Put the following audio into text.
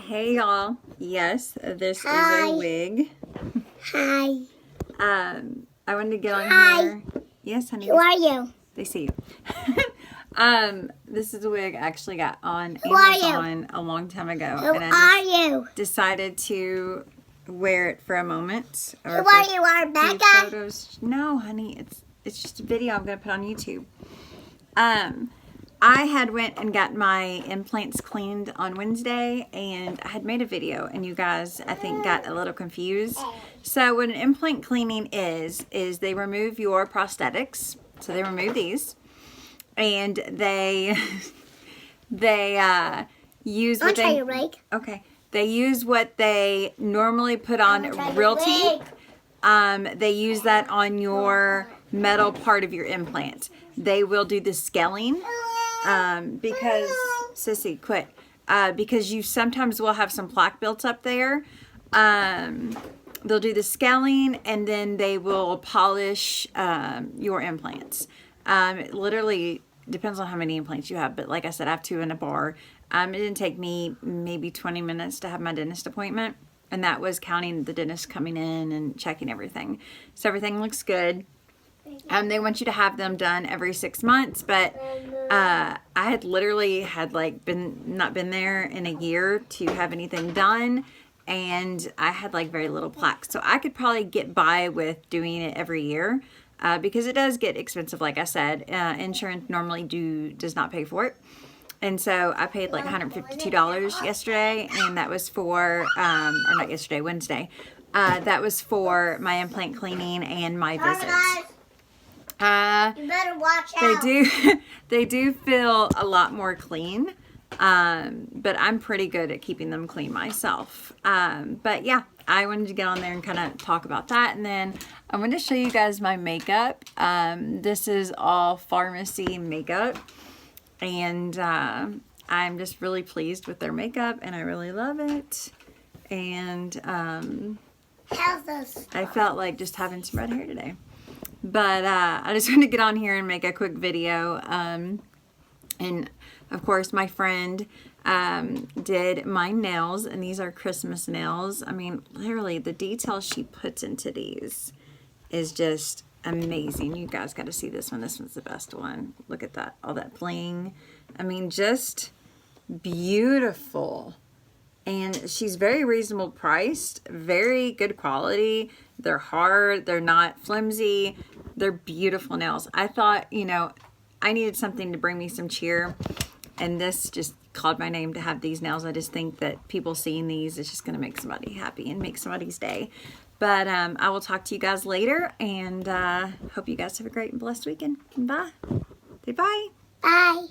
Hey y'all. Yes, this Hi. is a wig. Hi. I wanted to get on Hi. here. Yes, honey. Who are you? They see you. This is a wig I actually got on Who are you? Amazon a long time ago. Who and I are just you? decided to wear it for a moment. Who are you? Our Few Becca? photos. No, honey, it's just a video I'm gonna put on YouTube. I had went and got my implants cleaned on Wednesday, and I had made a video, and you guys, I think, got a little confused. So what an implant cleaning is they remove your prosthetics. So they remove these, and they use what try your wig. Okay. They use what they normally put on real teeth. They use that on your metal part of your implant. They will do the scaling because, Sissy, quit. Because you sometimes will have some plaque built up there. They'll do the scaling, and then they will polish your implants. It literally depends on how many implants you have, but like I said, I have 2 in a bar. It didn't take me maybe 20 minutes to have my dentist appointment, and that was counting the dentist coming in and checking everything. So everything looks good. They want you to have them done every 6 months, but I had literally not been there in a year to have anything done, and I had like very little plaque, so I could probably get by with doing it every year because it does get expensive. Like I said, insurance normally does not pay for it. And so I paid like $152 yesterday, and that was for, or not yesterday, Wednesday. That was for my implant cleaning and my visits. You better watch out. They do feel a lot more clean, but I'm pretty good at keeping them clean myself. But yeah, I wanted to get on there and kind of talk about that. And then I wanted to show you guys my makeup. This is all pharmacy makeup. And I'm just really pleased with their makeup, and I really love it. And I felt like just having some red hair today. But I just wanted to get on here and make a quick video. And of course, my friend did my nails, and these are Christmas nails. I mean, literally, the detail she puts into these is just amazing. You guys got to see this one. This one's the best one. Look at that. All that bling. I mean, just beautiful. And she's very reasonable priced, very good quality. They're hard. They're not flimsy. They're beautiful nails. I thought, I needed something to bring me some cheer, and this just called my name to have these nails. I just think that people seeing these is just going to make somebody happy and make somebody's day. But I will talk to you guys later, and hope you guys have a great and blessed weekend. Bye. Say bye. Bye.